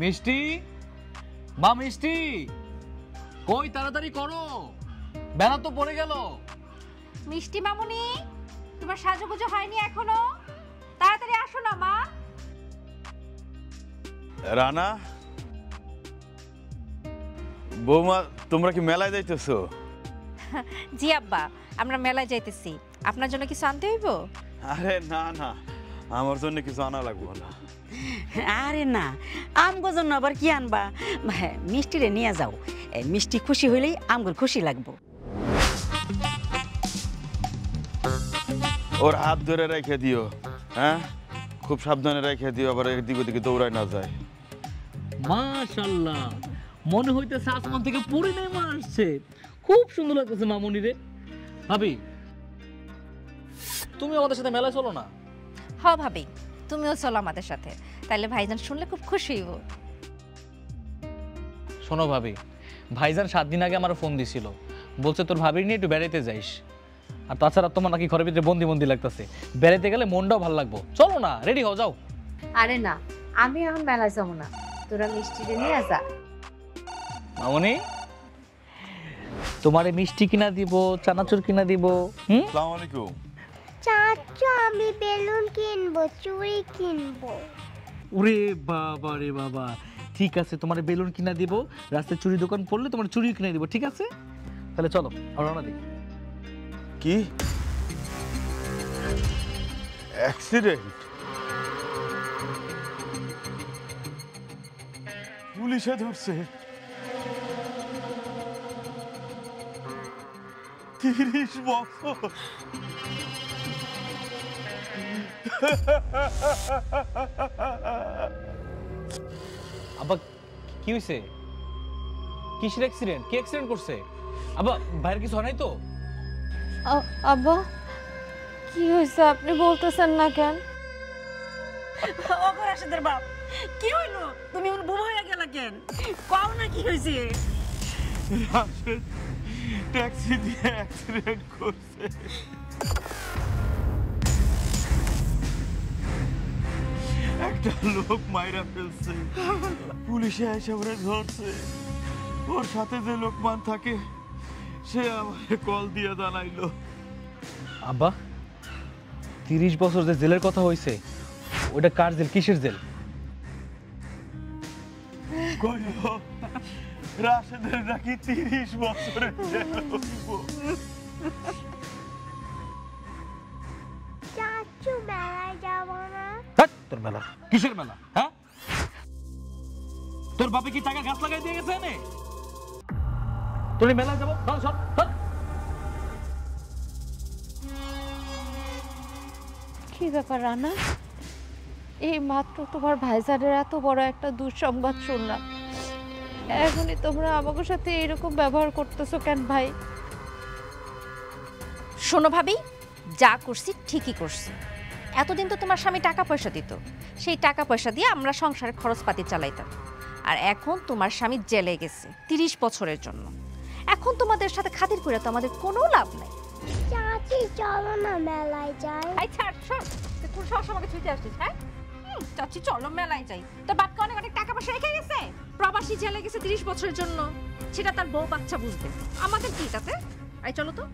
মিষ্টি, মা মিষ্টি, কই তাড়াতাড়ি করো, বেলা তো পড়ে গেল। মিষ্টি মামুনি, তোমার সাজুগুজু হয়নি এখনো? তাড়াতাড়ি আসো না মা। রানা, বৌমা, তোমরা কি মেলায় যাইতেছো? জি আব্বা, আমরা মেলায় যাইতেছি। আপনার জন্য কিছু আনতে হইব? আরে না না, আমার জন্য কিছু আনা লাগবো না। আরে না, আমগো জন্য আবার কি আনবা? মিষ্টিরে নিয়ে যাও, মিষ্টি খুশি হইলেই আমগোর খুশি লাগবো। ওর হাত ধরে রেখে দিও, হ্যাঁ, খুব সাবধানে রেখে দিও, আবার এদিক ওদিকে দৌড়ায় না যায়। মাশাআল্লাহ, মনে হইতেছে আসমান থেকে পড়ে নেমে আসছে। খুব সুন্দর লাগতেছে মামুনি রে। ভাবি, তুমি আমাদের সাথে মেলায় চলো না? হ্যাঁ ভাবি, তুমিও চলো আমাদের সাথে, তাইলে ভাইজান শুনলে খুব খুশি হইব। শোনো ভাবি, ভাইজান 7 দিন আগে আমার ফোন দিছিল, বলছে তোর ভাবির নিয়ে একটু বেড়াইতে যাইস। আর তাছাড়া তোমার নাকি ঘরের ভিতরে বন্দি বন্দি লাগতেছে, বেড়াইতে গেলে মনটাও ভালো লাগবো। চলো না, রেডি হও, যাও। আরে না, আমি এখন মেলায় যাবো না, তোরা মিষ্টিরে নিয়ে যা। মামুনি, তোমারে মিষ্টি কিনা দিব, চানাচুর কিনা দিব। আসসালামু আলাইকুম। চাচা, আমি বেলুন কিনবো, চুড়ি কিনবো। ওরে বাবা রে বাবা, ঠিক আছে, তোমার বেলুন কিনা দিব, রাস্তায় চুরি দোকান পড়লে তোমার চুরি কিনে দিব, ঠিক আছে? তাহলে চলো, আমরা রওনা দিই। কি অ্যাক্সিডেন্ট? পুলিশে ধরছে? 30 বছর? আব্বা, কি হয়েছে? কিসের অ্যাক্সিডেন্ট? কি অ্যাক্সিডেন্ট করছে? আব্বা, ভাইয়ের কিছু হয় নাই তো? আব্বা, কি হয়েছে আপনি বলতেছেন না কেন? ওগো রাশেদের বাপ, কি হইলো? তুমি এখন বুড়ো হয়ে গেলা কেন? কও না কি হয়েছে? রাশেদ ট্যাক্সি দিয়ে অ্যাক্সিডেন্ট করছে। একটা লোক মাইরা ফেলছে, পুলিশে এসে ওরে ধরছে। ওর সাথে যে লোকমান থাকে সে আমাকে কল দিয়ে জানাইলো। আব্বা, 30 বছর যে জেলের কথা হইছে, ওটা কার জেল? কিসের জেল? কইলো রাশেদের নাকি 30 বছরের জেল হইব। চাচু, মেলায় যাবো না? তোর মেলা? কিসের মেলা? হ্যাঁ, তোর বাপে কি টাকা গাছ লাগাই দিয়ে গেছে এনে? তোর মেলায় যাবো? কি ব্যাপার রানা, এই মাত্র তোমার ভাইজানের এত বড় একটা দুঃসংবাদ শুনলাম, এখনই তোমরা আমাকে সাথে এরকম ব্যবহার করতেছো কেন ভাই? শোনো ভাবি, যা করছি ঠিকই করছি। এতদিন তো তোমার স্বামী টাকা পয়সা দিত, সেই টাকা পয়সা দিয়ে আমরা সংসারের খরচপাতি চালাইতাম। আর এখন তোমার স্বামী জেলে গেছে 30 বছরের জন্য। এখন তোমাদের সাথে খাতির করে তো আমাদের কোনো লাভ নাই। চাচি, চলো না মেলায় যাই। আই ছাড়, সর, তুই কোন সাহস আমাকে ছুঁতে আসছিস? হ্যাঁ, চাচি চলো মেলায় যাই। তোর বাপকে অনেক অনেক টাকা পয়সা রেখে গেছে, প্রবাসী জেলে গেছে 30 বছরের জন্য, সেটা তার বউ বাচ্চা বুঝবে, আমাদের কি তাতে? আই চলো তো।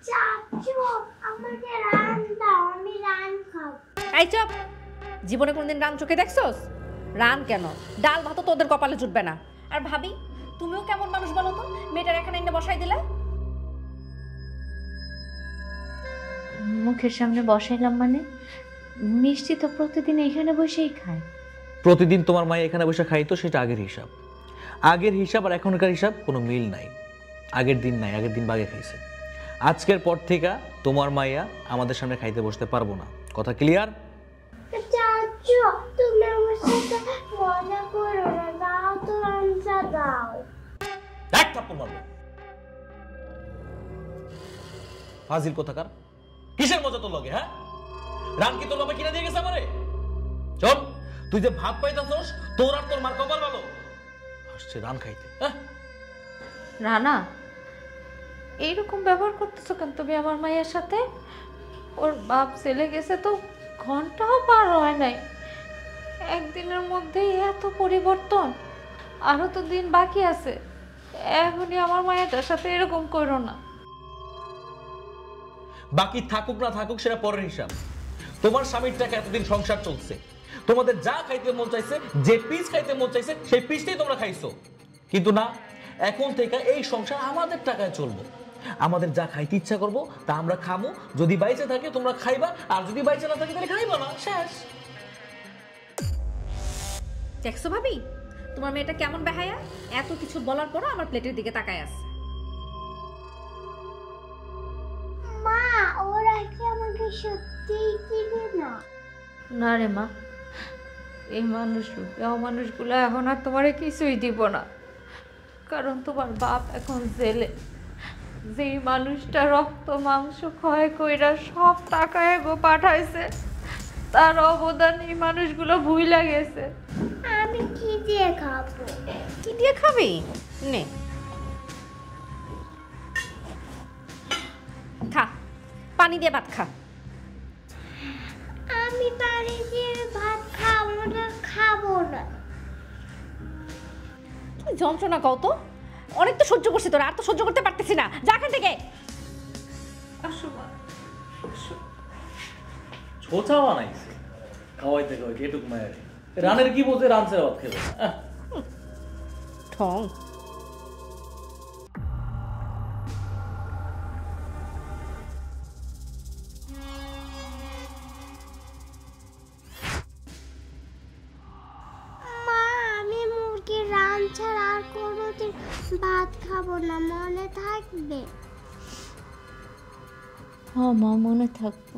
চাচু, আমাকে রান দাও, আমি রান খাবো। এই চুপ, জীবনে কোনদিন রান চোখে দেখছস? রান কেন, ডাল ভাত তোদের কপালে জুটবে না। আর ভাবি, তুমিও কেমন মানুষ বলো তো, মেয়েটার এখানে এনে বসাই দিলে? মুখের সামনে বসাইলাম মানে? মিষ্টি তো প্রতিদিন এখানে বসেই খায়। প্রতিদিন তোমার মায়ে এখানে বসে খাইতো, সেটা আগের হিসাব। আগের হিসাব আর এখনকার হিসাব কোনো মিল নাই। আগের দিন নাই, আগের দিন বাগে খাইছে। আজকের পর থেকে তোমার মাইয়া আমাদের সামনে খাইতে বসতে পারবো না। কথা ক্লিয়ার? চাচু, তুমি আমার সাথে থাপ্পড় মারবো। ফাজিল কোথাকার, কিসের মজা তোর লগে? হ্যাঁ, রান কি তোর বাবা কিনে দিয়ে গেছে আমারে? চল, তুই যে ভাত পাইতাছস, তোর আর তোর মার কপাল ভালো। আসছে রান খাইতে। হ্যাঁ রানা, এইরকম ব্যবহার করতেছো কেন তুমি আমার মায়ের সাথে? ওর বাপ চলে গেছে তো ঘন্টাও পার হয় নাই, একদিনের মধ্যেই এত পরিবর্তন। আরো তো দিন বাকি আছে, এখনই আমার মায়ের সাথে এরকম করো না। বাকি থাকুক না থাকুক সেটা পরের হিসাব। তোমার স্বামীর টাকা এতদিন সংসার চলছে, তোমাদের যা খাইতে মন চাইছে, যে পিস খাইতে মন চাইছে সেই পিসটাই তোমরা খাইছো। কিন্তু না, এখন থেকে এই সংসার আমাদের টাকায় চলবো। আমাদের যা খাইতে ইচ্ছা করবো তা আমরা খামো। যদি বাইচে থাকে তোমরা খাইবা, আর যদি বাইচে না থাকে তাহলে খাইবা না, শেষ। দেখছো ভাবি তোমার মেয়েটা কেমন বেহায়া? এত কিছু বলার পরও আমার প্লেটের দিকে তাকায় আছে। মা ওরা কি আমাকে সত্যিই দিবে না? না রে মা, এই মানুষগুলো এখন আর তোমারে কিছুই দিব না, কারণ তোমার বাপ এখন জেলে। যেই মানুষটা রক্ত মাংস ক্ষয় কইরা সব টাকা এগো পাঠাইছে, তার অবদান এই মানুষগুলো ভুইলা গেছে। আমি কি দিয়ে খাবো? কি দিয়ে খাবি? নে খা, পানি দিয়ে ভাত খা। আমি পানি দিয়ে ভাত খাবো না। কি যন্ত্রণা কত! অনেক তো সহ্য করছি, তোরা আর তো সহ্য করতে পারতেছি না। যা এখান থেকে। আসো মা, ছোচা বানাইছে খাওয়াইতে খাওয়াইতে এটুকু মায়ের। রানের কি বোঝে, রান ছেড়ে ভাত খেলো ঠং। মা আমি মুরগির রান ছাড়া আর কোনোদিন ভাত খাবো না, মনে থাকবে? হ্যাঁ মা, মনে থাকবো।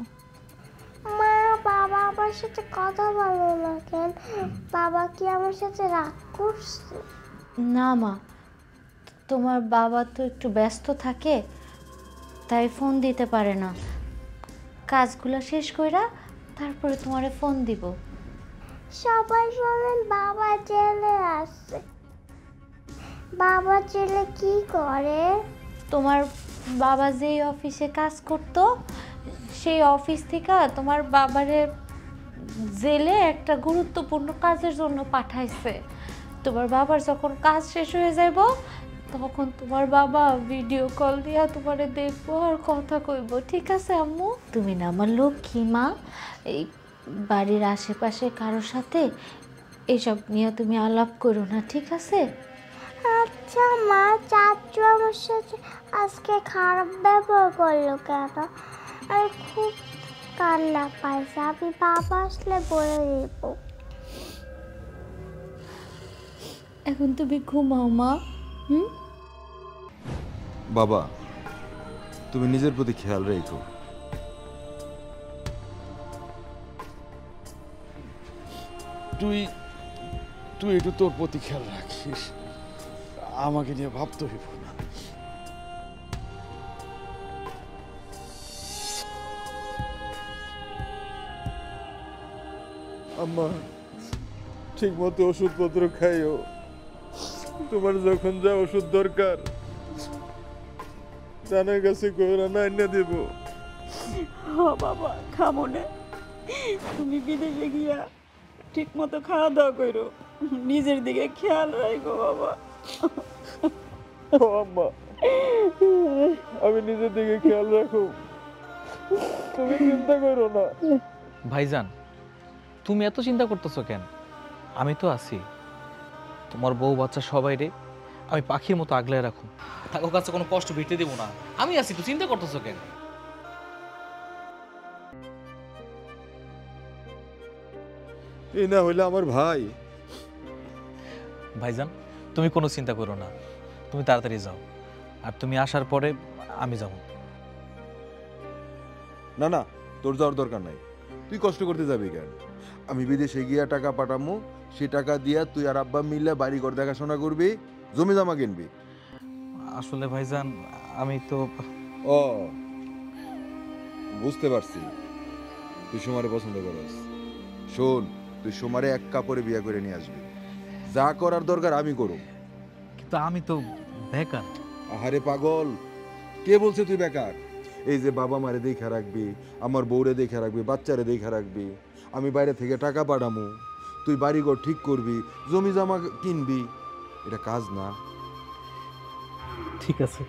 মা বাবা আমার সাথে কথা বলো না কেন? বাবা কি আমার সাথে রাগ করছে? না মা, তোমার বাবা তো একটু ব্যস্ত থাকে, তাই ফোন দিতে পারে না। কাজগুলো শেষ কইরা তারপরে তোমারে ফোন দিব। সবাই বলেন বাবা জেলে আছে। বাবা জেলে কি করে? তোমার বাবা যেই অফিসে কাজ করতো, সেই অফিস থেকে তোমার বাবারে জেলে একটা গুরুত্বপূর্ণ কাজের জন্য পাঠাইছে। তোমার বাবার যখন কাজ শেষ হয়ে যাইব, তখন তোমার বাবা ভিডিও কল দিয়া তোমারে দেখবো আর কথা কইব। ঠিক আছে আম্মু? তুমি না আমার লক্ষ্মী মা, এই বাড়ির আশেপাশে কারোর সাথে এসব নিয়ে তুমি আলাপ করো না, ঠিক আছে? আচ্ছা মা, চাচু আমার সাথে আজকে খারাপ ব্যবহার করলো কেন? আমি খুব কান্না পাইছে, আমি বাবা আসলে বলে দেব। এখন তুমি ঘুমাও মা। বাবা, তুমি নিজের প্রতি খেয়াল রেখো। তুই তুই একটু তোর প্রতি খেয়াল রাখিস, আমাকে নিয়ে ভাবতে হইব না। আম্মা ঠিক মতো ওষুধপত্র খাইও। তোমার যখন যা ওষুধ দরকার রানার কাছে রানা এনে দেব। বাবা খামো না, তুমি বিদেশে গিয়া ঠিক মতো খাওয়া দাওয়া করো, নিজের দিকে খেয়াল রাখো বাবা। ও আম্মা, আমি নিজের দিকে খেয়াল রাখো, তুমি চিন্তা করো না। ভাইজান, তুমি এত চিন্তা করতেছো কেন? আমি তো আছি। তোমার বউ বাচ্চা সবাই রে আমি পাখির মতো আগলে রাখুন, তাকে কাছে কোনো কষ্ট ভিটে দেবো না। আমি আছি তো, চিন্তা করতেছো কেন? এই না হইলে আমার ভাই। ভাইজান, তুমি কোনো চিন্তা করো না, তুমি তাড়াতাড়ি যাও। আর তুমি আসার পরে আমি যাব। না না, তোর যাওয়ার দরকার নাই। তুই কষ্ট করতে যাবি কেন? আমি বিদেশে গিয়া টাকা পাঠামু, সে টাকা দিয়া তুই আর আব্বা মিলে বাড়ি ঘর দেখাশোনা করবি, জমি জমা কিনবি। আসলে ভাইজান আমি তো ও বুঝতে পারছি, তুই সুমারে পছন্দ করিস। শোন, তুই সুমারে এক কাপড়ে বিয়ে করে নিয়ে আসবি, যা করার দরকার আমি করব। কিন্তু আমি তো বেকার। আহারে পাগল, কে বলছে তুই বেকার? এই যে বাবা মারে দেখা রাখবি, আমার বউরে দেখা রাখবি, বাচ্চারে দেখা রাখবি, আমি বাইরে থেকে টাকা পাঠামু, তুই বাড়িঘর ঠিক করবি, জমি জমা কিনবি, এটা কাজ না? ঠিক আছে,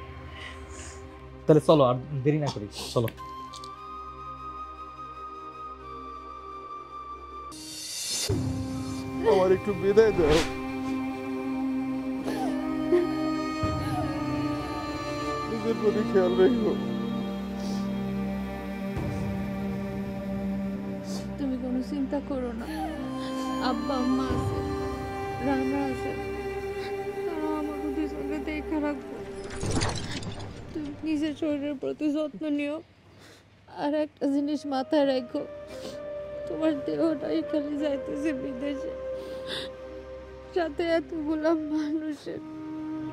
তাহলে চলো আর দেরি না করি, চলো। আমার একটু বিদায় দাও। নিজের প্রতি খেয়াল রেখো। তুমি কোনো চিন্তা করো না, আব্বা আম্মা আছে, রান্না আছে, তারা আমাকে দুজনকে দেখে রাখবো। তুমি নিজের শরীরের প্রতি যত্ন নিও, আর একটা জিনিস মাথায় রাখো, তোমার দেহটাই খালি যাইতেছে বিদেশে, সাথে এতগুলা মানুষের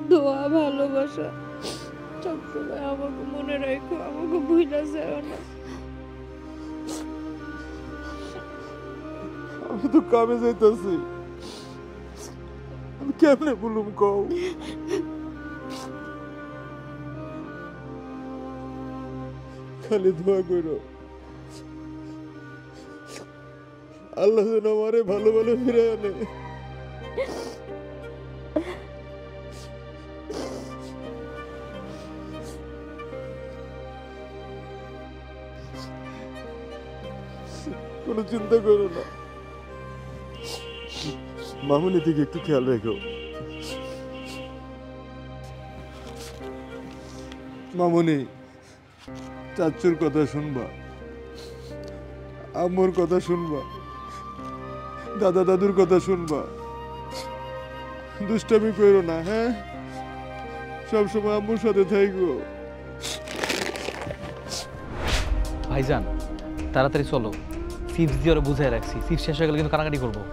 দোয়া ভালোবাসা সবসময় আমাকে মনে রাখো, আমাকে ভুলে যাও না। আমি তো কামে যাইতেছি, আমি কেমনে বলুম কও? খালি দোয়া করো, আল্লাহ যেন আমারে ভালো ভালো ফিরে আনে। কোনো চিন্তা করো না, মামুনি দিকে একটু খেয়াল রেখো। মামুনি, চাচুর কথা শুনবা, আম্মুর কথা শুনবা, দাদা দাদুর কথা শুনবা, দুষ্টামি করো না, হ্যাঁ? সবসময় আম্মুর সাথে থাকো। ভাইজান তাড়াতাড়ি চলো, চিপস দিয়ে ওরা বুঝাই রাখছি, চিপস শেষ হয়ে গেলে কিন্তু কানাকাটি করবো।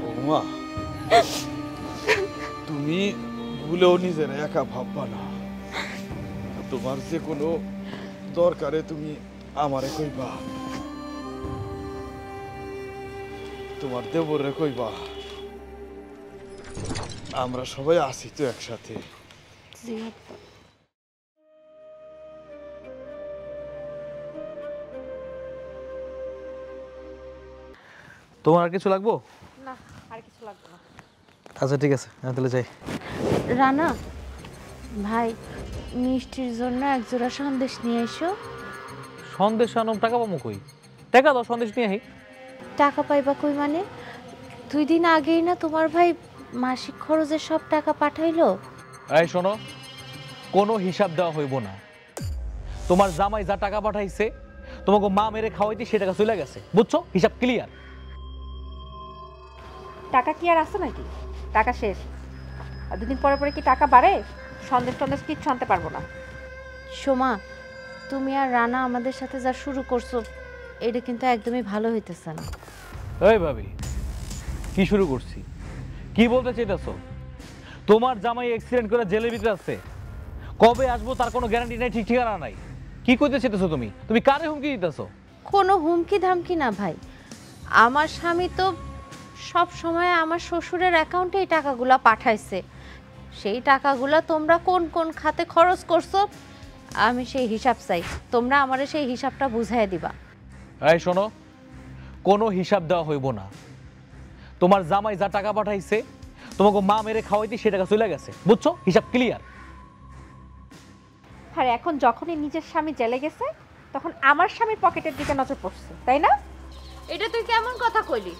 বৌমা, তুমি ভুলেও নিজের একা ভাববা না, তোমার যে কোনো দরকারে তুমি আমারে কইবা, তোমার দেবরে কইবা, আমরা সবাই আছি তো একসাথে। জি আব্বা। তোমার আর কিছু লাগবো? না, আর কিছু লাগবে না। আচ্ছা ঠিক আছে, আমি তাহলে যাই। রানা ভাই, মিষ্টির জন্য একজোড়া সন্দেশ নিয়ে এসো। সন্দেশ আনম, টাকা পাবো কই? টাকা দাও, সন্দেশ নিয়ে আহি। টাকা পাইবা কই মানে? 2 দিন আগেই না তোমার ভাই মাসিক খরচের সব টাকা পাঠাইলো। এই শোনো, কোনো হিসাব দেওয়া হইব না। তোমার জামাই যা টাকা পাঠাইছে তোমাকে মা মেরে খাওয়াইতে সে টাকা চলে গেছে, বুঝছো? হিসাব ক্লিয়ার। টাকা কি আর আছে নাকি? টাকা শেষ। আর 2 দিন পরে পরে কি টাকা বাড়ে? সন্দেশ টন্দেশ কিচ্ছু আনতে পারবো না। সোমা, তুমি আর রানা আমাদের সাথে যা শুরু করছো, এটা কিন্তু একদমই ভালো হইতেছে না। এই ভাবি, কি শুরু করছি? কি বলতে চাইতেছো? তোমার জামাই অ্যাক্সিডেন্ট করে জেলের ভিতরে আছে, কবে আসবো তার কোনো গ্যারান্টি নাই, ঠিক ঠিকানা নাই। কি কইতে চাইতেছো তুমি? তুমি কারে হুমকি দিতেছো? কোনো হুমকি ধামকি না ভাই, আমার স্বামী তো সব সময় আমার শ্বশুরের অ্যাকাউন্টে এই টাকাগুলা পাঠাইছে। সেই টাকাগুলা তোমরা কোন কোন খাতে খরচ করছো আমি সেই হিসাব চাই, তোমরা আমারে সেই হিসাবটা বুঝাই দিবা। এই শোনো, কোনো হিসাব দেওয়া হইব না। তোমার জামাই যা টাকা পাঠাইছে তোমাকে মা মেরে খাওয়াইতে সে টাকা চলে গেছে, বুঝছো? হিসাব ক্লিয়ার। আর এখন যখনই নিজের স্বামী জেলে গেছে তখন আমার স্বামীর পকেটের দিকে নজর পড়ছে, তাই না? এটা তুই কেমন কথা কইলি?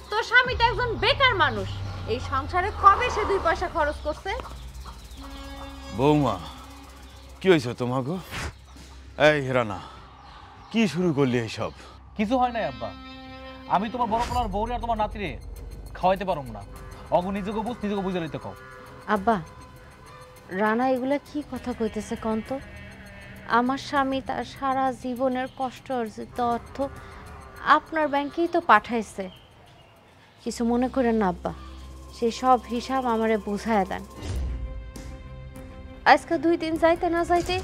তোর স্বামী তো একজন বেকার মানুষ, এই সংসারে কবে সে 2 পয়সা খরচ করছে? বৌমা, কি হয়েছে তোমাকে? এই রানা, কি শুরু করলি এইসব? কিছু হয় নাই আব্বা, আমি তোমার বড় পোলার বউরে আর তোমার নাতিরে খাওয়াইতে পারবো না। অগু নিজেকে বুঝ, নিজেকে বুঝে লইতে কও। আব্বা, রানা এগুলা কি কথা কইতেছে কন তো? আমার স্বামী তার সারা জীবনের কষ্ট অর্জিত অর্থ আপনার ব্যাংকেই তো পাঠাইছে। কিছু মনে করেন না আব্বা, সেই সব হিসাব আমারে বুঝায় দেন। আজকে 2 দিন যাইতে না যাইতে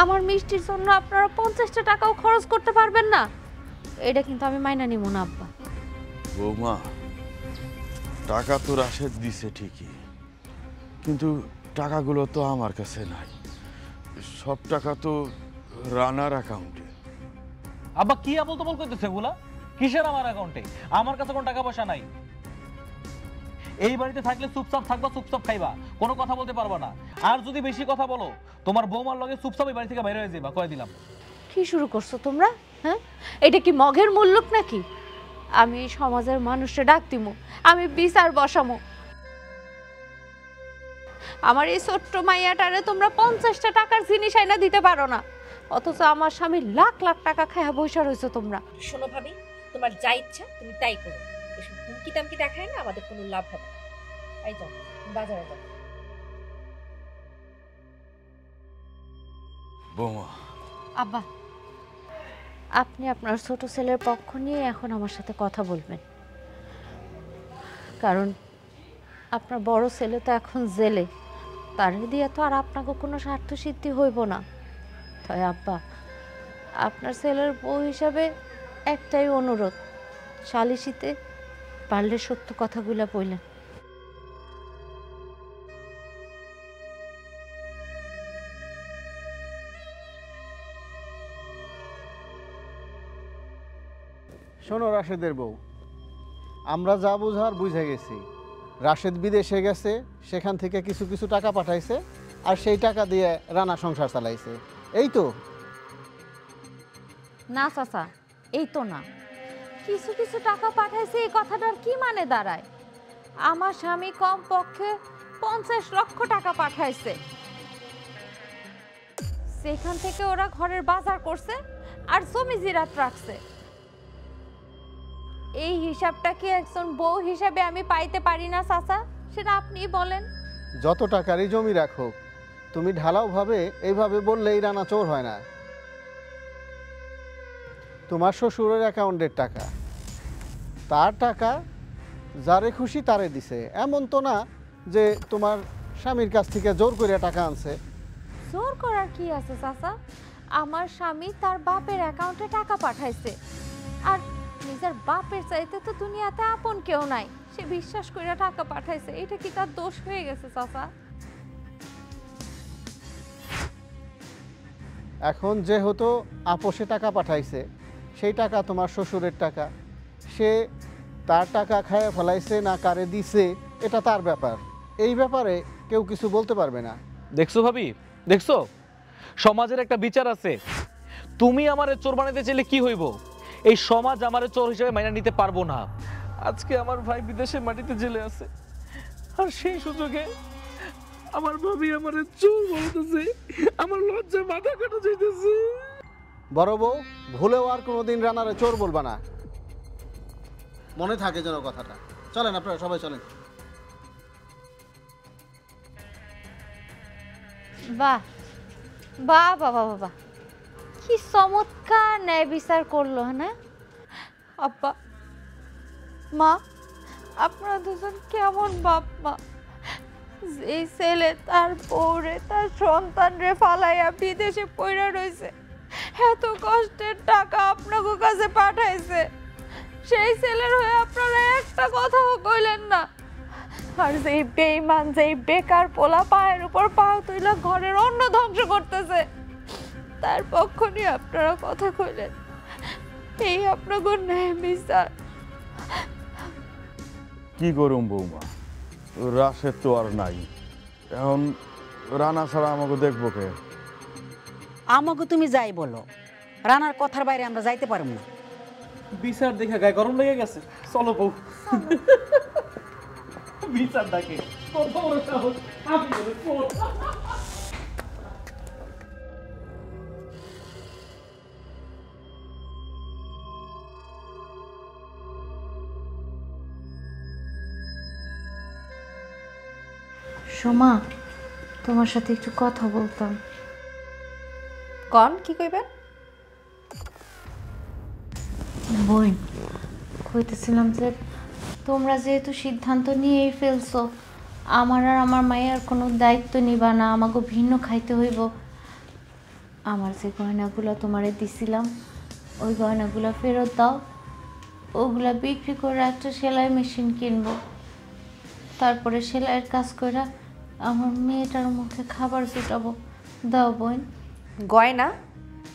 আমার মিষ্টির জন্য আপনারা 50টা টাকাও খরচ করতে পারবেন না, এটা কিন্তু আমি মাইনা নিব না আব্বা। বৌমা, টাকা তো রাশেদ দিছে ঠিকই, কিন্তু টাকাগুলো তো আমার কাছে নাই। সব টাকা তো রানার অ্যাকাউন্টে। আব্বা কি আবল তবল করতেছে এগুলা? কিসের আমার অ্যাকাউন্টে? আমার কাছে কোনো টাকা পয়সা নাই। এই বাড়িতে থাকলে চুপচাপ থাকবা, চুপচাপ খাইবা, কোনো কথা বলতে পারবা না। আর যদি বেশি কথা বলো তোমার বৌমার লগে চুপচাপ এই বাড়ি থেকে বাইরে হয়ে যাবা, কয়ে দিলাম। কি শুরু করছো তোমরা? হ্যাঁ, এটা কি মগের মূল্যক নাকি? আমি এই সমাজের মানুষে ডাক দিমু, আমি বিচার বসামো। আমার এই ছোট্ট মাইয়াটারে তোমরা 50টা টাকার জিনিস আইনা দিতে পারো না, অথচ আমার স্বামী লাখ লাখ টাকা খায়া বসে রয়েছো তোমরা। শোনো ভাবি, তোমার যা ইচ্ছা তুমি তাই করো। এসব হুমকি টামকি দেখায় না, আমাদের কোনো লাভ হবে না। এই যাও, বাজারে যাও। বৌমা, আব্বা, আপনি আপনার ছোট ছেলের পক্ষ নিয়ে এখন আমার সাথে কথা বলবেন, কারণ আপনার বড় ছেলে তো এখন জেলে, তার দিয়ে তো আর আপনাকে কোনো স্বার্থ সিদ্ধি হইব না। তাই আব্বা, আপনার ছেলের বউ হিসাবে একটাই অনুরোধ, সালিশিতে পারলে সত্য কথাগুলো বললেন। শোনো রাশেদের বউ, আমরা যা বুঝার বুঝে গেছি। রাশেদ বিদেশে গেছে, সেখান থেকে কিছু কিছু টাকা পাঠাইছে, আর সেই টাকা দিয়ে রানা সংসার চালাইছে, এই তো। না চাচা, এই তো না, কিছু কিছু টাকা পাঠাইছে এই কথাটার কি মানে দাঁড়ায়? আমার স্বামী কম পক্ষে 50 লক্ষ টাকা পাঠাইছে, সেখান থেকে ওরা ঘরের বাজার করছে আর জমি জিরাত রাখছে। এই হিসাবটা কি একজন বউ হিসাবে আমি পাইতে পারি না চাচা? সেটা আপনিই বলেন। যত টাকারই জমি রাখো, তুমি ঢালাওভাবে এইভাবে বললেই রানা চোর হয় না। তোমার শ্বশুরের অ্যাকাউন্টের টাকা, তার টাকা যারে খুশি তারে দিছে, এমন তো না যে তোমার স্বামীর কাছ থেকে জোর করে টাকা আনছে। জোর করার কি আছে চাচা? আমার স্বামী তার বাপের অ্যাকাউন্টে টাকা পাঠাইছে, আর নিজের বাপের চাইতে তো দুনিয়াতে আপন কেউ নাই, সে বিশ্বাস করে টাকা পাঠাইছে, এটা কি তার দোষ হয়ে গেছে চাচা? এখন যেহেতু আপোষে টাকা পাঠাইছে, সেই টাকা তোমার শ্বশুরের টাকা, সে তার টাকা খায় ফেলাইছে না কারে দিছে এটা তার ব্যাপার, এই ব্যাপারে কেউ কিছু বলতে পারবে না। দেখছো ভাবি, দেখছো সমাজের একটা বিচার আছে। তুমি আমারে চোর বানাইতে চাইলে কি হইব? এই সমাজ আমারে চোর হিসেবে মাইনা নিতে পারবো না। আজকে আমার ভাই বিদেশে মাটিতে জেলে আছে, আর সেই সুযোগে আমার ভাবি আমারে চোর বলতেছে, আমার লজ্জায় মাথা কাটা যাইতেছে। বড় বউ, ভুলেও আর কোনোদিন রানারে চোর বলবা না, মনে থাকে যেন কথাটা। চলেন আপনারা সবাই চলেন। বাহ বাহ বাবা বাবা, কি চমৎকার ন্যায় বিচার করলো না আব্বা মা। আপনারা দুজন কেমন বাপ মা! এই ছেলে তার বউরে তার সন্তান রে ফালাইয়া বিদেশে পড়ে রয়েছে, এত কষ্টের টাকা আপনাদের কাছে পাঠাইছে, সেই ছেলের হয়ে আপনারা একটা কথাও কইলেন না। আর যেই বেঈমান, যেই বেকার পোলা পায়ের উপর পাও তুইলা ঘরের অন্ন ধ্বংস করতেছে, তার পক্ষ নিয়ে আপনারা কথা কইলেন, এই আপনাদের ন্যায় বিচার। কি করুম বৌমা, রাশেদ তো আর নাই, এখন রানা ছাড়া আমাকে দেখবো কে? আমাকে তুমি যাই বলো, রানার কথার বাইরে আমরা যাইতে পারব না। বিচার দেখে গায়ে গরম লেগে গেছে, চলো বউ। বিচার ডাকে কত বড় সাহস, আমি বলে চোর। সোমা, তোমার সাথে একটু কথা বলতাম। কন কি কইবেন? বোন, কইতেছিলাম যে তোমরা যেহেতু সিদ্ধান্ত নিয়েই ফেলছো, আমার আর আমার মায়ের কোনো দায়িত্ব নিবা না, আমাকে ভিন্ন খাইতে হইব। আমার যে গয়নাগুলো তোমারে দিছিলাম ওই গয়নাগুলো ফেরত দাও, ওগুলা বিক্রি করে একটা সেলাই মেশিন কিনবো, তারপরে সেলাইয়ের কাজ করে আমার মেয়েটার মুখে খাবার জুটাবো। দাও বোন। গয়না?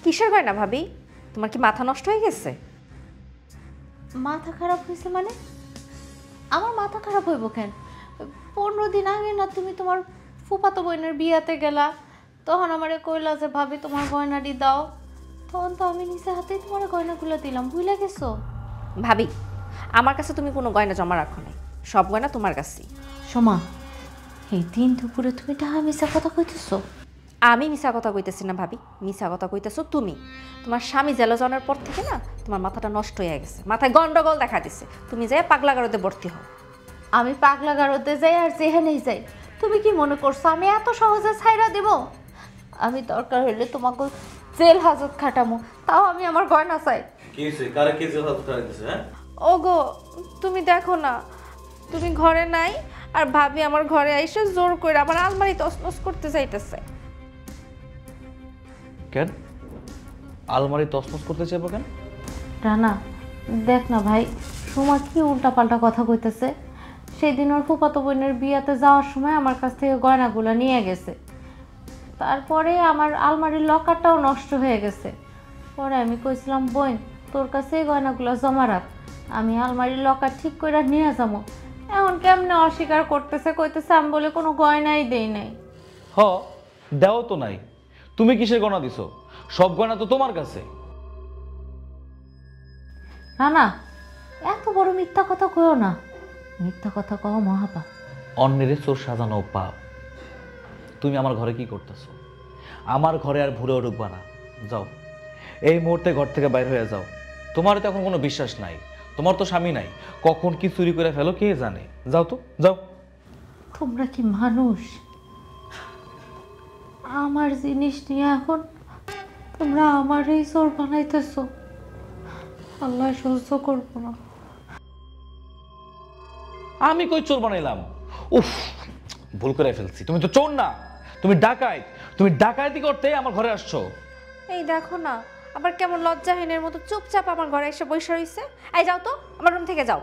কিসের গয়না ভাবি? তোমার কি মাথা নষ্ট হয়ে গেছে? মাথা খারাপ হয়েছে মানে? আমার মাথা খারাপ হইব কেন? 15 দিন আগে না তুমি তোমার ফুফাতো বোনের বিয়াতে গেলা, তখন আমারে কইলা যে ভাবি তোমার গয়নাটি দাও, তখন তো আমি নিজে হাতেই তোমার গয়নাগুলো দিলাম, ভুলে গেছো? ভাবি, আমার কাছে তুমি কোনো গয়না জমা রাখো নাই, সব গয়না তোমার কাছেই। সোমা, এই দিন দুপুরে তুমি টাকা মিশা কথা কইতেছো? আমি মিছা কথা কইতেছি না ভাবি, মিছা কথা কইতেছো তুমি। তোমার স্বামী জেলে যাওয়ার পর থেকে না তোমার মাথাটা নষ্ট হয়ে গেছে, মাথায় গন্ডগোল দেখা দিছে। তুমি যাই পাগলা গারদে ভর্তি হও। আমি পাগলা গারদে যাই আর যেখানেই যাই, তুমি কি মনে করছো আমি এত সহজে ছাইরা দেব? আমি দরকার হইলে তোমাকে জেল হাজত খাটামো, তাও আমি আমার গয়না চাই। কি হইছে? কারে কি জেল হাজত খাটাইতেছে? হ্যাঁ ওগো, তুমি দেখো না, তুমি ঘরে নাই আর ভাবি আমার ঘরে আইসে জোর করে আমার আলমারি তছনছ করতে চাইতেছে। কেন আলমারি তছনছ করতে চাইবো কেন? রানা, দেখ না ভাই, সোমা কি উল্টাপাল্টা কথা কইতেছে। সেদিন ওর ফুফাতো বোনের বিয়াতে যাওয়ার সময় আমার কাছ থেকে গয়নাগুলো নিয়ে গেছে, তারপরে আমার আলমারির লকারটাও নষ্ট হয়ে গেছে। পরে আমি কইছিলাম বোন তোর কাছে এই গয়নাগুলো জমা রাখ, আমি আলমারির লকার ঠিক করে নিয়ে যাবো। এখন কেমনে অস্বীকার করতেছে, কইতেছে আমি বলে কোনো গয়নাই দেই নাই। হ, দেও তো নাই। তুমি কিসের গয়না দিছো? সব গয়না তো তোমার কাছে। না না, এত বড় মিথ্যা কথা কইও না, মিথ্যা কথা কও মহাপাপ। অন্যের চোর সাজানো পাপ। তুমি আমার ঘরে কি করতেছো? আমার ঘরে আর ভুলেও ঢুকবা না। যাও, এই মুহূর্তে ঘর থেকে বাইরে হয়ে যাও। তোমার তো এখন কোনো বিশ্বাস নাই, তোমার তো স্বামী নাই, কখন কি চুরি করে ফেলো কে জানে। যাও তো, যাও। তোমরা কি মানুষ? আমার জিনিস নিয়ে এখন তোমরা আমারই চোর বানাইতেছো। আল্লাহ সহ্য করবো না। আমি কই চোর বানাইলাম? উফ, ভুল করে ফেলছি। তুমি তো চোর না, তুমি ডাকাত। তুমি ডাকাতি করতে আমার ঘরে আসছো। এই দেখো না, আবার কেমন লজ্জাহীনের মতো চুপচাপ আমার ঘরে এসে বসে রইছে। এই যাও তো, আমার রুম থেকে যাও।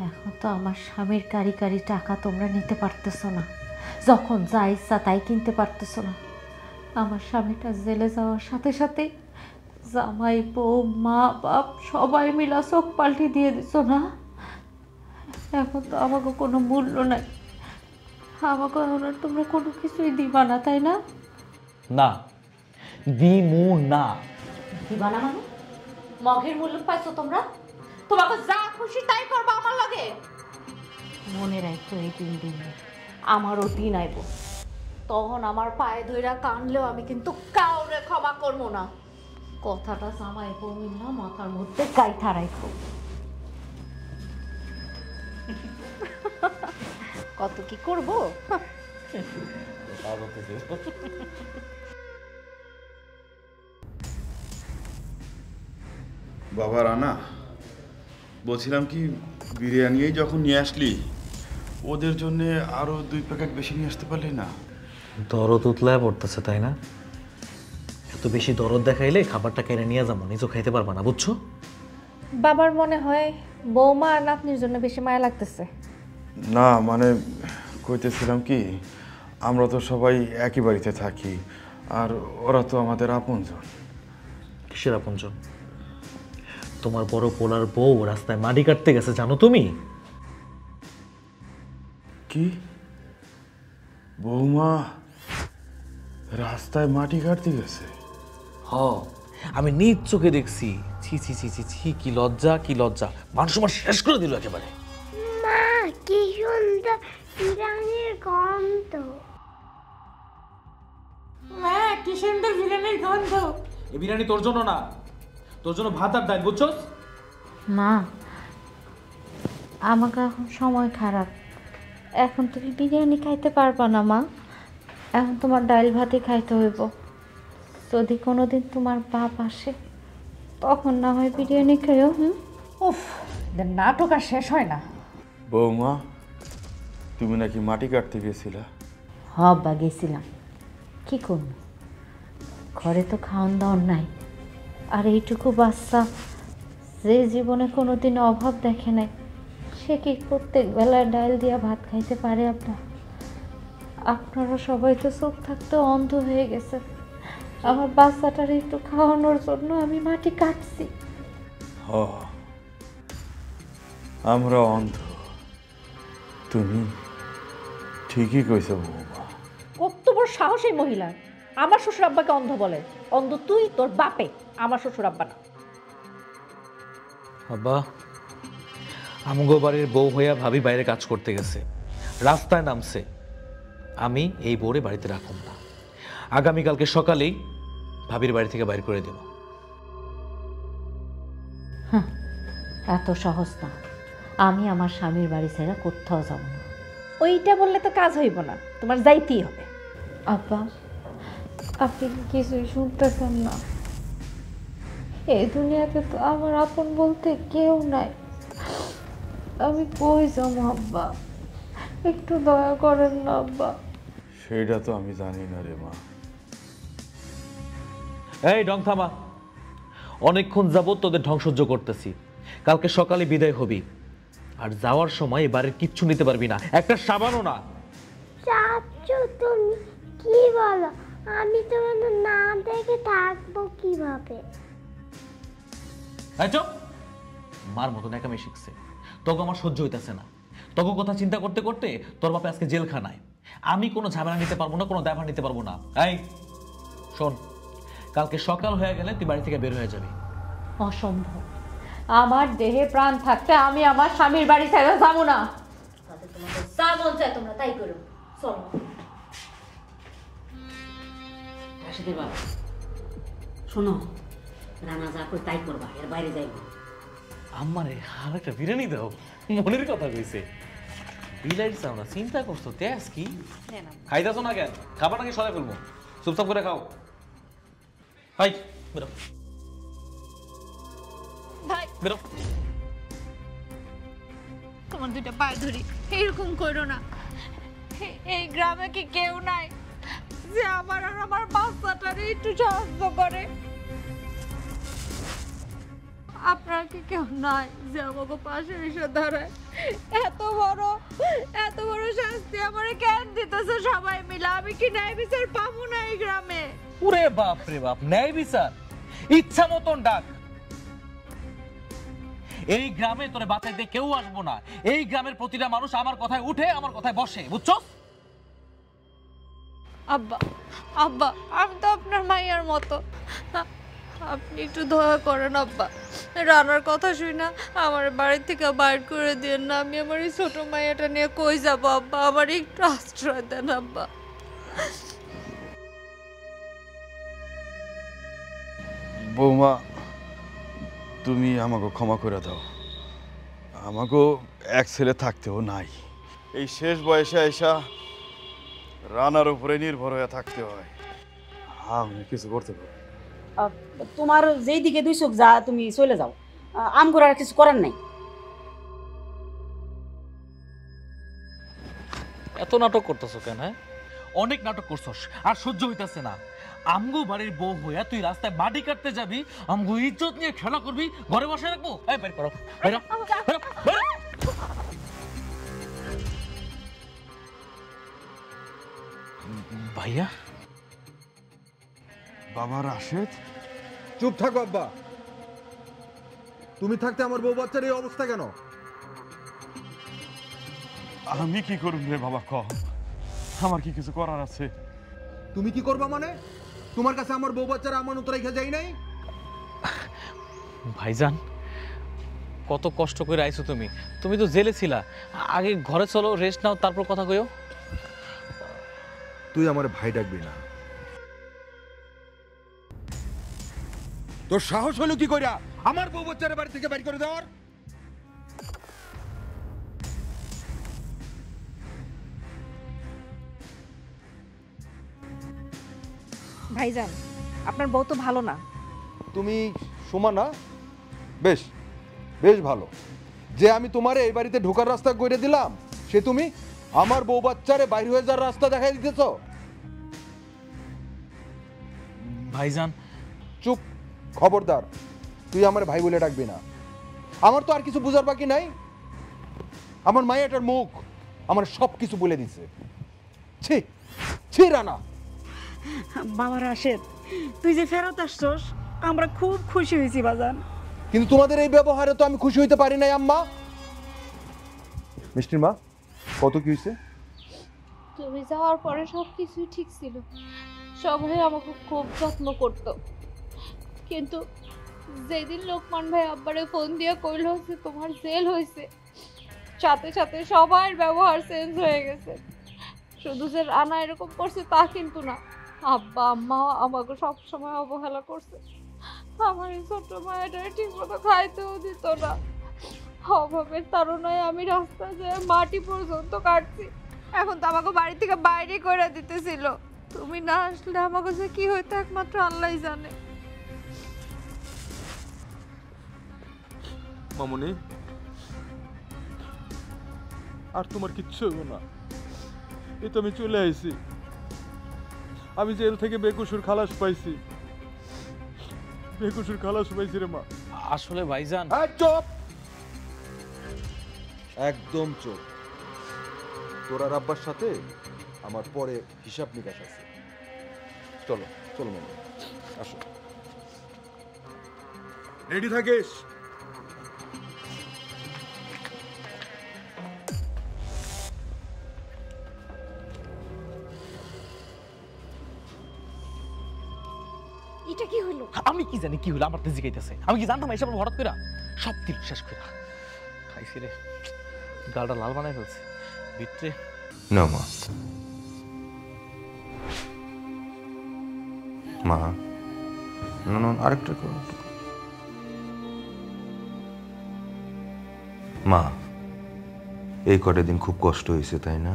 এখন তো আমার স্বামীর কারি কারি টাকা তোমরা নিতে পারতেছো না, যখন যা ইচ্ছা তাই কিনতে পারতেছো না। আমার স্বামীটা জেলে যাওয়ার সাথে সাথে জামাই বউ মা বাপ সবাই মিলা চোখ পাল্টি দিয়ে দিছো না। এখন তো আমাকে কোনো মূল্য নাই, আমাকে এখন আর তোমরা কোনো কিছুই দিবা না, তাই না? না, দিমু না। দিবা না মানে? মগের মূল্য পাইছো তোমরা? তোমাকে যা খুশি তাই করবা আমার লাগে। মনে রাখো এই 3 দিন আমারও দিন আইব, তখন আমার পায়ে ধইরা কানলেও আমি কিন্তু কাউরে ক্ষমা করবো না। কথাটা জামাই বলবি না, মাথার মধ্যে গাইথা রাখো। কত কি করব? বাবা রানা, বলছিলাম কি বিরিয়ানি যখন নিয়ে আসলি ওদের জন্য আরো 2 প্যাকেট বেশি নিয়ে আসতে পারলি না? দরদ উতলায় পড়তেছে তাই না? এত বেশি দরদ দেখাইলে খাবারটা কেড়ে নিয়ে যাবো, নিজেও খাইতে পারবা না, বুঝছো? বাবার মনে হয় বৌমা আর নাতনির জন্য বেশি মায়া লাগতেছে। না মানে কইতেছিলাম কি, আমরা তো সবাই একই বাড়িতে থাকি আর ওরা তো আমাদের আপনজন। কিসের আপনজন? তোমার বড় পোলার বউ রাস্তায় মাটি কাটতে গেছে, জানো তুমি? কি বৌমা রাস্তায় মাটি কাটতে গেছে? হ, আমি নিজ চোখে দেখছি। ছি ছি ছি ছি ছি, কি লজ্জা, কি লজ্জা। মানুষ আমার শেষ করে দিল একেবারে। মা কি সুন্দর বিরিয়ানির গন্ধ। মা কি সুন্দর বিরিয়ানির গন্ধ। এই বিরিয়ানি তোর জন্য না, তোর জন্য ভাত আর ডাল, বুঝছস? মা, আমাকে এখন সময় খারাপ, এখন তুমি বিরিয়ানি খাইতে পারবা না মা, এখন তোমার ডাল ভাতই খাইতে হইব। যদি কোনোদিন তোমার বাপ আসে তখন না হয় বিরিয়ানি খেয়েও। উফ, নাটক আর শেষ হয় না। বৌমা, তুমি নাকি মাটি কাটতে গেছিলা? হবা গেছিলাম, কি করব, ঘরে তো খাওয়ান দাওয়ান নাই। আর এইটুকু বাচ্চা যে জীবনে কোনোদিন অভাব দেখে নাই, সে কি প্রত্যেক বেলায় ডাল দিয়া ভাত খাইতে পারে? আপনারা সবাই তো চোখ থাকতে অন্ধ হয়ে গেছে। আমার বাচ্চাটার একটু খাওয়ানোর জন্য আমি মাটি কাটছি। আমরা অন্ধ, তুমি ঠিকই কইছো বৌমা। কত বড় সাহস এই মহিলা! আমার শ্বশুর আব্বাকে অন্ধ বলে? অন্ধ তুই, তোর বাপে, আমার শ্বশুর আব্বা না। আব্বা, আমগো বাড়ির বউ হইয়া ভাবি বাইরে কাজ করতে গেছে, রাস্তায় নামছে। আমি এই বউরে বাড়িতে রাখুম না। আগামীকালকে সকালেই ভাবির বাড়ি থেকে বাইর করে দেব। এত সহজ না, আমি আমার স্বামীর বাড়ি ছেড়ে কোথাও যাব না। ওইটা বললে তো কাজ হইব না, তোমার যাইতেই হবে। আব্বা, আপনি কিছুই শুনতেছেন না? এই দুনিয়াতে তো আমার আপন বলতে কেউ নাই। আমি কই যাবো আব্বা? একটু দয়া করেন না আব্বা। সেটা তো আমি জানি না রে মা। এই ডং থামা, অনেকক্ষণ যাবত তোদের ঢং সহ্য করতেছি। কালকে সকালে বিদায় হবি, আর যাওয়ার সময় এবারে কিচ্ছু নিতে পারবি না, একটা সাবানও না। চাচু তুমি কি বলো? আমি তোমাদের না দেখে থাকবো কিভাবে? মার মতন একামে শিখছে, তোকে আমার সহ্য হইতেছে না। তোকে কথা চিন্তা করতে করতে তোর বাপে আজকে জেলখানায়। আমি কোনো ঝামেলা নিতে পারবো না, কোনো দায়ভার নিতে পারবো না। এই শোন, কালকে সকাল হয়ে গেলে তুই বাড়ি থেকে বের হয়ে যাবি। অসম্ভব, আমার দেহে প্রাণ থাকতে আমি আমার স্বামীর বাড়ি ছেড়ে যাবো না। যা মন চায় তোমরা তাই করো, চলো। রাশেদের বাবা, শোনো, রানা যা করে তাই করবা, এর বাইরে যাইব। আমারে আর একটা বিরিয়ানি দাও, মনের কথা কইছে। বিলাইট চাও না, চিন্তা করছো তেজ কি? খাইতেছো না কেন? খাবার নাকি সরাই ফেলবো, চুপচাপ করে খাও। হাই বেরো, ভাই বেরো। তোমার দুইটা পায়ে ধরি, এরকম করো না। এই গ্রামে কি কেউ নাই যে আমার আর আমার বাচ্চাটারে একটু সাহায্য করে? আপনার কি কেউ নাই যে আমাকে পাশে এসে দাঁড়ায়? এত বড় শাস্তি আমারে কেন দিতেছে সবাই মিলে? আমি কি ন্যায় বিচার পাবো না এই গ্রামে? ওরে বাপ রে বাপ, ন্যায় বিচার ইচ্ছা মতন ডাক। এই গ্রামে তোরে বাঁচাইতে কেউ আসবো না। এই গ্রামের প্রতিটা মানুষ আমার কথায় উঠে, আমার কথায় বসে, বুঝছো? আব্বা, আব্বা, আমি তো আপনার মাইয়ার মতো, আপনি একটু দয়া করেন আব্বা। রানার কথা শুই না আমার বাড়ি থেকে বাইর করে দিন না। আমি আমার এই ছোট মাইয়াটা নিয়ে কই যাবো আব্বা? আমার একটু আশ্রয় দেন আব্বা। বৌমা, তুমি আমাকে ক্ষমা করে দাও। আমাকে এক ছেলে থাকতেও নাই, এই শেষ বয়সে এসা রানার উপরে নির্ভর হয়ে থাকতে হয়। আমি কিছু করতে পারি। তোমার যেই দিকে দুই চোখ যা, তুমি চলে যাও। আমগোর আর কিছু করার নাই। এত নাটক করতেছো কেন? হ্যাঁ, অনেক নাটক করছস, আর সহ্য হইতাছে না। আমগো বাড়ির বউ হইয়া তুই রাস্তায় মাটি কাটতে যাবি, আমগো ইজ্জত নিয়ে খেলা করবি, ঘরে বসে রাখবো? এই বের করো, বেরো, বেরো, বেরো। ভাইয়া, বাবা রাশেদ, চুপ থাকো আব্বা। তুমি থাকতে আমার বউ বাচ্চার এই অবস্থা কেন? আমি কি করব রে বাবা, কম আমার কি কিছু করার আছে? তুমি কি করবা মানে? তোমার কাছে আমার বউ বাচ্চারা আমানত রেখে যাই নাই? ভাইজান, কত কষ্ট করে আইছো তুমি। তুমি তো জেলে ছিলা, আগে ঘরে চলো, রেস্ট নাও, তারপর কথা কইও। তুই আমার ভাই ডাকবি না। তোর সাহস হলো কি কইরা আমার বউ বাচ্চারা বাড়ি থেকে বাইর করে দেওয়ার? ভাইজান, আপনার বউ তো ভালো না। তুমি সোমা না? বেশ বেশ ভালো যে আমি তোমারে এই বাড়িতে ঢোকার রাস্তা করে দিলাম, সে তুমি আমার বউ বাচ্চারে বাইরে হয়ে যাওয়ার রাস্তা দেখাই দিতেছ। ভাইজান চুপ, খবরদার, তুই আমার ভাই বলে ডাকবি না। আমার তো আর কিছু বুঝার বাকি নাই। আমার মায়েটার মুখ আমার সব কিছু বলে দিছে। ছি ছি রানা। বাবা রাশেদ, তুই যে ফেরত আসছস আমরা খুব খুশি হয়েছি বাজান। কিন্তু তোমাদের এই ব্যবহারে তো আমি খুশি হইতে পারি নাই আম্মা। মিষ্টির মা, কত কি হয়েছে? তুমি যাওয়ার পরে সব কিছুই ঠিক ছিল, সবাই আমাকে খুব যত্ন করতো। কিন্তু যেদিন লোকমান ভাই আব্বারে ফোন দিয়ে কইল যে তোমার জেল হয়েছে, সাথে সাথে সবার ব্যবহার চেঞ্জ হয়ে গেছে। শুধু যে রানা এরকম করছে তা কিন্তু না, আব্বা আম্মা আমাকে সবসময় অবহেলা করছে। আমার এই ছোট্ট মায়েরা ঠিক মতো খাইতেও দিত না। অভাবের তাড়নায় আমি রাস্তায় যেয়ে মাটি পর্যন্ত কাটছি। এখন তো আমাকে বাড়ি থেকে বাইরে করে দিতেছিল। তুমি না আসলে আমাকে যে কি হইতো একমাত্র আল্লাহই জানে। মামুনি, আর তোমার কিচ্ছু হইব না। এই তো আমি চলে আইছি। আমি জেল থেকে বেকসুর খালাস পাইছি। বেকসুর খালাস পাইছি রে মা। আসলে ভাইজান চুপ, একদম চুপ। তোরা আব্বার সাথে আমার পরে হিসাব নিকাশ আছে। চলো চলো মামা, আসো। রেডি থাকিস। এটা কি হলো? আমি কি জানি কি হলো, আমার তো জিগাইতেছে। আমি কি জানতাম এসব হঠাৎ করে সব দিল শেষ করে খাইছি রে। গালটা লাল বানাই ফেলছে ভিতরে। না মা, মা না না, আরেকটা করো মা। এই কটা দিন খুব কষ্ট হয়েছে তাই না?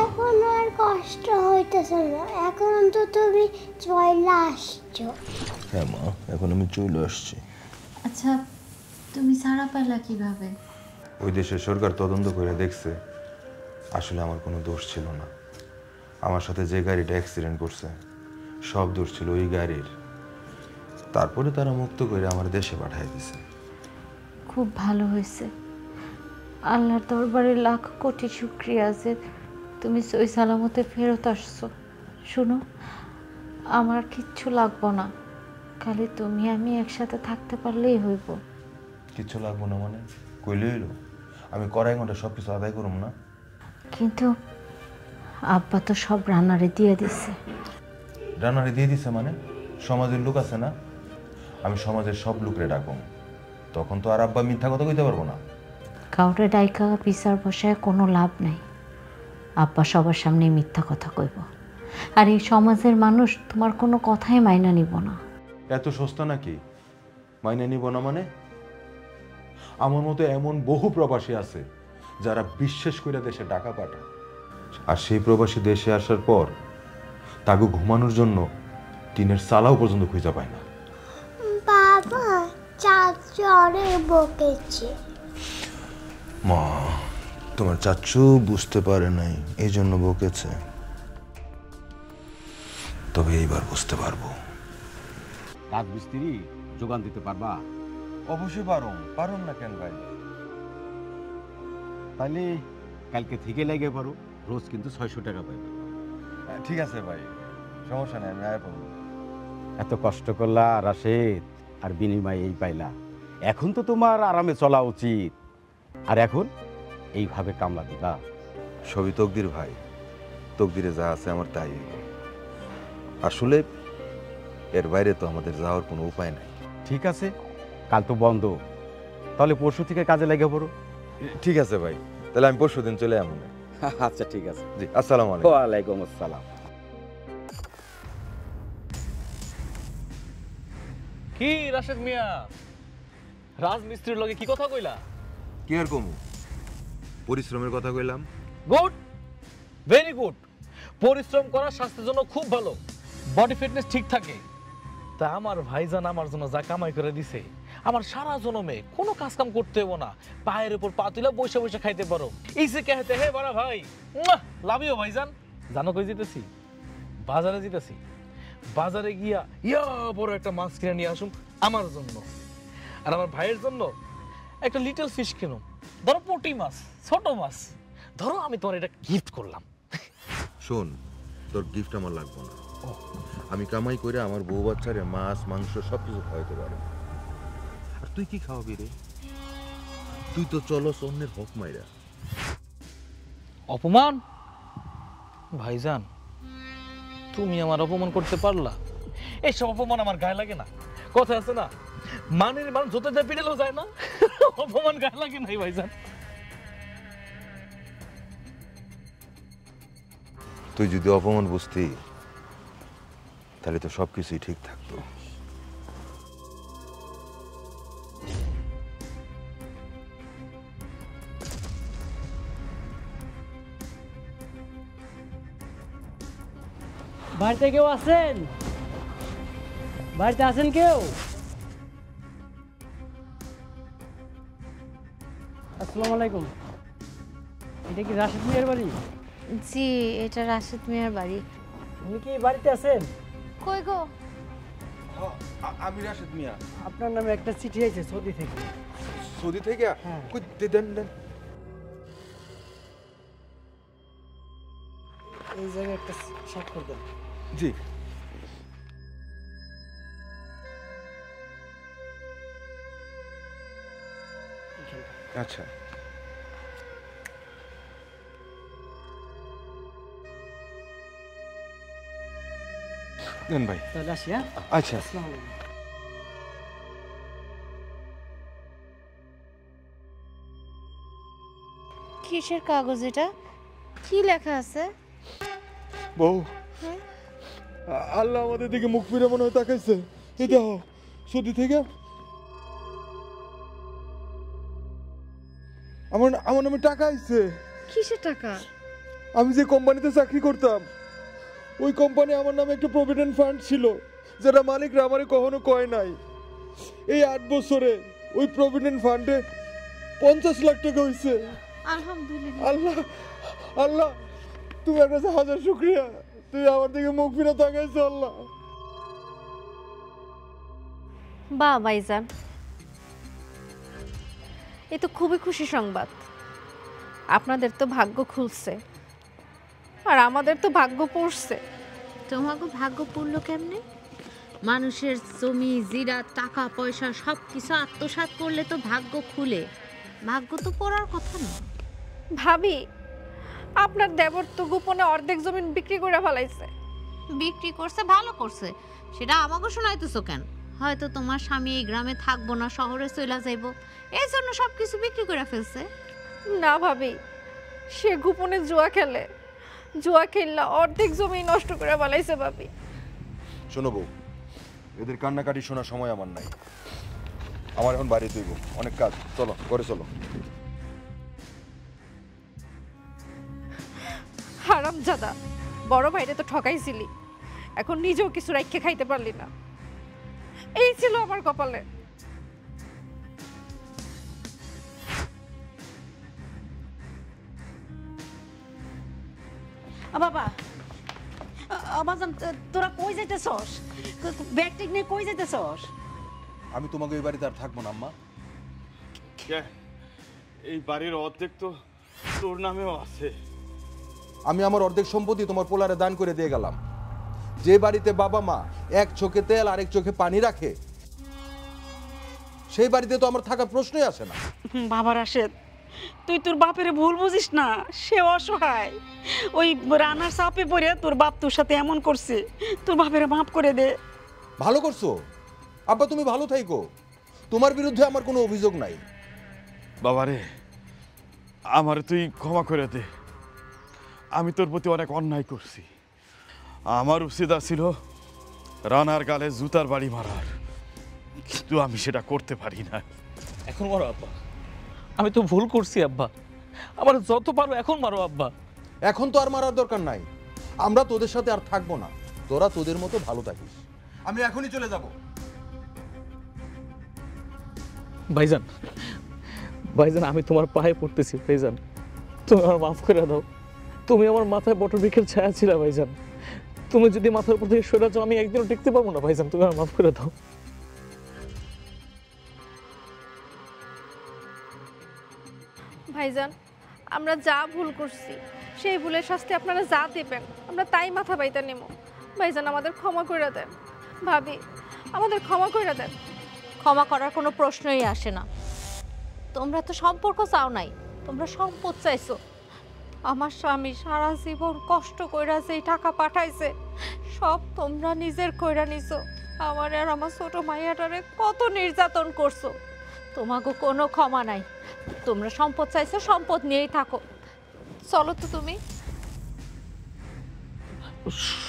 এখন আর কষ্ট হইতেছে না, এখন তো তুমি চলে আসছো। হ্যাঁ মা, এখন আমি চলে আসছি। আচ্ছা, তুমি ছাড়া পাইলা কিভাবে? ওই দেশের সরকার তদন্ত করে দেখছে আসলে আমার কোনো দোষ ছিল না। আমার সাথে যে গাড়িটা অ্যাক্সিডেন্ট করছে সব দোষ ছিল ওই গাড়ির। তারপরে তারা মুক্ত করে আমার দেশে পাঠিয়ে দিছে। খুব ভালো হয়েছে। আল্লাহর দরবারে লাখ কোটি শুকরিয়া যে তুমি সই সালামতে ফেরত আসছো। শুনো, আমার কিচ্ছু লাগবো না, খালি তুমি আমি একসাথে থাকতে পারলেই হইব। কিচ্ছু লাগবো না মানে? কইলে হইলো আমি কড়াই ঘন্টা সব কিছু আদায় করুম না? কিন্তু আব্বা তো সব রান্নারে দিয়ে দিছে। রান্নারে দিয়ে দিছে মানে? সমাজের লোক আছে না, আমি সমাজের সব লোকরে ডাকুম, তখন তো আর আব্বা মিথ্যা কথা কইতে পারবো না। কাউরে ডাইকা বিচার বসায় কোনো লাভ নাই। আব্বা সবার সামনে মিথ্যা কথা কইব, আর এই সমাজের মানুষ তোমার কোনো কথাই মাইনা নিব না। এত সস্তা নাকি মাইনে নিব না মানে? আমার মতো এমন বহু প্রবাসী আছে যারা বিশ্বাস করে দেশে টাকা পাঠায়, আর সেই প্রবাসী দেশে আসার পর তাকে ঘুমানোর জন্য টিনের চালাও পর্যন্ত খুঁজে পায় না। বাবা, চাচু অনেক বকেছে। মা, তোমার চাচু বুঝতে পারে নাই এই জন্য বকেছে, তবে এইবার বুঝতে পারবো। রাজমিস্ত্রি যোগান দিতে পারবা? অবশ্যই পারুম না কেন ভাই? তাহলে কালকে থেকে লেগে পারো, রোজ কিন্তু 600 টাকা পাইবে। ঠিক আছে ভাই, সমস্যা নেই, আমি আয় পাবো। এত কষ্ট করলা রাশেদ, আর বিনিময়ে এই পাইলা। এখন তো তোমার আরামে চলা উচিত, আর এখন এইভাবে কামলা দিবা? সবই তকদির ভাই, তকদিরে যা আছে আমার তাই। আসলে এর বাইরে তো আমাদের যাওয়ার কোনো উপায় নাই। ঠিক আছে, কাল তো বন্ধ, তাহলে পরশু থেকে কাজে লেগে পড়ো। ঠিক আছে ভাই, তাহলে আমি পরশু দিন চলে আসবো। আচ্ছা ঠিক আছে। জি, আসসালামু আলাইকুম। ওয়ালাইকুম আসসালাম। কি রাশেদ মিয়া, রাজমিস্ত্রির লগে কি কথা কইলা? কি আর কমু, পরিশ্রমের কথা কইলাম। Good, very good. পরিশ্রম করা স্বাস্থ্যের জন্য খুব ভালো। বডি ফিটনেস ঠিক থাকে। তা আমার ভাইজান আমার জন্য যা কামাই করে দিছে, আমার সারা জনমে কোনো কাজ কাম করতে হবো না, পায়ের উপর পা তুলে বসে বসে খাইতে পারো। ইসে কহতে হে বড় ভাই, লাভ ইউ ভাইজান। জানো কই জিতেছি? বাজারে জিতেছি। বাজারে গিয়া ইয়া বড় একটা মাছ কিনে নিয়ে আসুন আমার জন্য, আর আমার ভাইয়ের জন্য একটা লিটল ফিশ কিনুম। ধরো পুঁটি মাছ, ছোট মাছ ধরো, আমি তোমার এটা গিফট করলাম। শোন, তোর গিফট আমার লাগবে না। আমি কামাই করে আমার বউ বাচ্চারে মাছ মাংস সব কিছু খাওয়াতে পারো। আর তুই কি খাওয়াবি রে? তুই তো চলস অন্যের হক মাইরা। অপমান? ভাইজান, তুমি আমার অপমান করতে পারলা? এইসব অপমান আমার গায়ে লাগে না। কথা আছে না, মানের মান যত যা পিড়েলেও যায় না, অপমান গায়ে লাগে নাই ভাইজান। তুই যদি অপমান বুঝতি তাহলে তো সবকিছুই ঠিক থাকতো। বাড়িতে কেউ আছেন? বাড়িতে আছেন কেউ? আসসালামু আলাইকুম। এটা কি রাশেদ মিয়ার বাড়ি? জি, এটা রাশেদ মিয়ার বাড়ি। উনি কি বাড়িতে আছেন? কই গো? আমি রাশেদ মিয়া। আপনার নামে একটা চিঠি আছে সৌদি থেকে। সৌদি থেকে? হ্যাঁ। কই দেন দেন। এই জায়গায় একটা স্বাক্ষর দেন। জি। আচ্ছা। দেন ভাই। তাহলে আসি। হ্যাঁ, আচ্ছা। আসসালামু আলাইকুম। কিসের কাগজ এটা? কি লেখা আছে? বউ, আল্লাহ আমাদের দিকে মুখ ফিরে মনে হয় তাকাইছে। এই দেখো, সৌদি থেকে আমার নামে টাকা আইছে। কিসের টাকা? আমি যে কোম্পানিতে চাকরি করতাম, ওই কোম্পানি আমার নামে একটা প্রভিডেন্ট ফান্ড ছিল, যেটা মালিকরা আমারে কখনো কয় নাই। এই 8 বছরে ওই প্রভিডেন্ট ফান্ডে 50 লাখ টাকা হয়েছে। আলহামদুলিল্লাহ। আল্লাহ আল্লাহ, তুমি কাছে হাজার শুকরিয়া, তুই আমার দিকে মুখ ফিরে তাকাইছ। আল্লাহ। বাহ ভাইজান, এ তো খুবই খুশি সংবাদ। আপনাদের তো ভাগ্য খুলছে, আর আমাদের তো ভাগ্য পড়ছে। তোমাকে ভাগ্য পড়লো কেমনে? মানুষের জমি জিরা টাকা পয়সা সব কিছু আত্মসাৎ করলে তো ভাগ্য খুলে, ভাগ্য তো পড়ার কথা না। ভাবি, আপনার দেবর তো গোপনে অর্ধেক জমি বিক্রি করে ফেলাইছে। বিক্রি করছে, ভালো করছে, সেটা আমাকে শোনাইতেছো কেন? হয়তো তোমার স্বামী এই গ্রামে থাকবো না, শহরে চলে যাইবো, এই জন্য সব কিছু বিক্রি করে ফেলছে। না ভাবি, সে গোপনে জুয়া খেলে, জুয়া খেললা অর্ধেক জমি নষ্ট করে ফেলাইছে। ভাবি শোনো বউ, এদের কান্নাকাটি শোনার সময় আমার নাই। আমার এখন বাড়ি তুইব, অনেক কাজ। চলো ঘরে চলো। হারামজাদা, বড় ভাইরে তো ঠকাইছিলি, এখন নিজেও কিছু রাইখে খাইতে পারলি না। এই ছিল আমার কপালে। বাবা, বাজান, তোরা কই যাইতেছস? ব্যাগ টেক নিয়ে কই যাইতেছস? আমি তোমাকে এই বাড়িতে আর থাকবো না আম্মা। এই বাড়ির অর্ধেক তো তোর নামেও আছে। আমি আমার অর্ধেক সম্পত্তি তোমার পোলারে দান করে দিয়ে গেলাম। যে বাড়িতে বাবা মা এক চোখে তেল আরেক চোখে পানি রাখে, সেই বাড়িতে তো আমার থাকার প্রশ্নই আসে না। বাবা রাশেদ, তুই তোর বাপের ভুল বুঝিস না, সে অসহায়। ওই রানার চাপে পড়ে তোর বাপ তোর সাথে এমন করছে, তোর বাপের মাফ করে দে। ভালো করছো আব্বা, তুমি ভালো থাইকো। তোমার বিরুদ্ধে আমার কোনো অভিযোগ নাই। বাবারে, আমার তুই ক্ষমা করে দে। আমি তোর প্রতি অনেক অন্যায় করছি। আমার উচিত ছিল রানার গালে জুতার বাড়ি মারার, কিন্তু আমি সেটা করতে পারি না। এখন মারো আব্বা, আমি তো ভুল করছি আব্বা, আমার যত পারো এখন মারো আব্বা। এখন তো আর মারার দরকার নাই, আমরা তোদের সাথে আর থাকবো না। তোরা তোদের মতো ভালো থাকিস। আমি এখনই চলে যাব। ভাইজান, ভাইজান আমি তোমার পায়ে পড়তেছি ভাইজান, তুমি আমার মাফ করে দাও। তুমি আমার মাথায় বটবৃক্ষের ছায়া ছিল ভাইজান, তুমি যদি মাথার উপর থেকে সরে যাও আমি একদিনও টিকতে পারবো না ভাইজান, তুমি আমার মাফ করে দাও। ভাইজান আমরা যা ভুল করছি সেই ভুলের শাস্তি আপনারা যা দেবেন আমরা তাই মাথা বাইতে নেব। ভাইজান আমাদের ক্ষমা করে দেন, ভাবি আমাদের ক্ষমা করে দেন। ক্ষমা করার কোনো প্রশ্নই আসে না। তোমরা তো সম্পর্ক চাও নাই, তোমরা সম্পদ চাইছো। আমার স্বামী সারা জীবন কষ্ট কইরা যেই টাকা পাঠাইছে সব তোমরা নিজের কইরা নিছো। আমার আর আমার ছোট মাইয়াটারে কত নির্যাতন করছো, তোমাকে কোনো ক্ষমা নাই। তোমরা সম্পদ চাইছো, সম্পদ নিয়েই থাকো। চলো তো তুমি।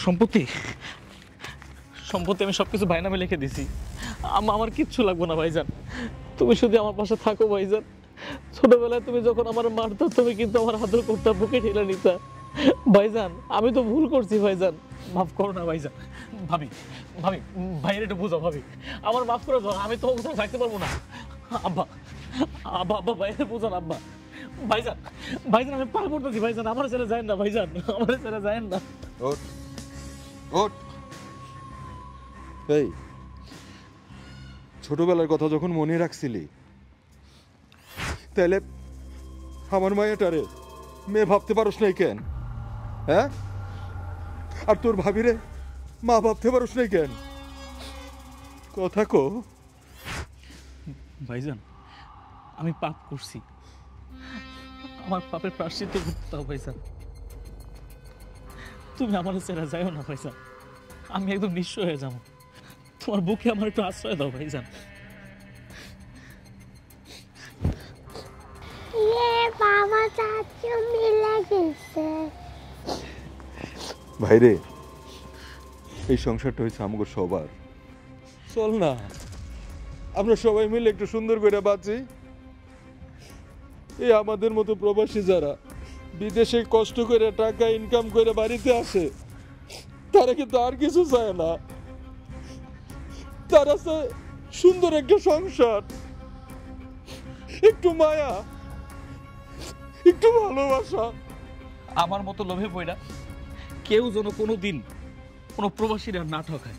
সম্পত্তি সম্পত্তি আমি সবকিছু ভাই নামে লিখে দিছি, আমার কিচ্ছু লাগবে না ভাইজান, তুমি শুধু আমার পাশে থাকো ভাইজান। ছোটবেলায় তুমি যখন আমার মারতো তুমি কিন্তু আমার আদর করতে, বুকে ঠেলে নিতা ভাইজান। আমি তো ভুল করছি ভাইজান, মাফ করো না ভাইজান। ভাবি ভাবি ভাইয়ের একটু বুঝাও ভাবি, আমার মাফ করে দাও, আমি তোমার কোথাও থাকতে পারবো না। আব্বা আব্বা আব্বা ভাইয়ের বুঝান আব্বা। ভাইজান ভাইজান আমি পায়ে পড়তেছি ভাইজান, আমার ছেলে যায় না ভাইজান, আমার ছেলে যায় না। ওঠ ওঠ। এই ছোটবেলার কথা যখন মনে রাখছিলি তাহলে আমার মায়াটারে মেয়ে ভাবতে পারোস নাই কেন? হ্যাঁ, আর তোর ভাবিরে মা ভাবতে পারোস নাই কেন? কথা কো। ভাইজান আমি পাপ করছি, আমার পাপের প্রায়শ্চিত্ত করতে দাও ভাইজান। তুমি আমার ছেড়ে যাও না ভাইজান, আমি একদম নিঃস্ব হয়ে যাবো। তোমার বুকে আমার একটু আশ্রয় দাও ভাইজান। বাবা চাচু মিলে গেছে। ভাইরে এই সংসারটা হয়েছে আমাকে সবার, চল না আমরা সবাই মিলে একটু সুন্দর করে বাঁচি। এই আমাদের মতো প্রবাসী যারা বিদেশে কষ্ট করে টাকা ইনকাম করে বাড়িতে আসে তারা কিন্তু আর কিছু চায় না, তারা চায় সুন্দর একটা সংসার, একটু মায়া, একটু ভালোবাসা। আমার মতো লোভে পড়া কেউ যেন কোনো দিন কোনো প্রবাসীরা না ঠকায়।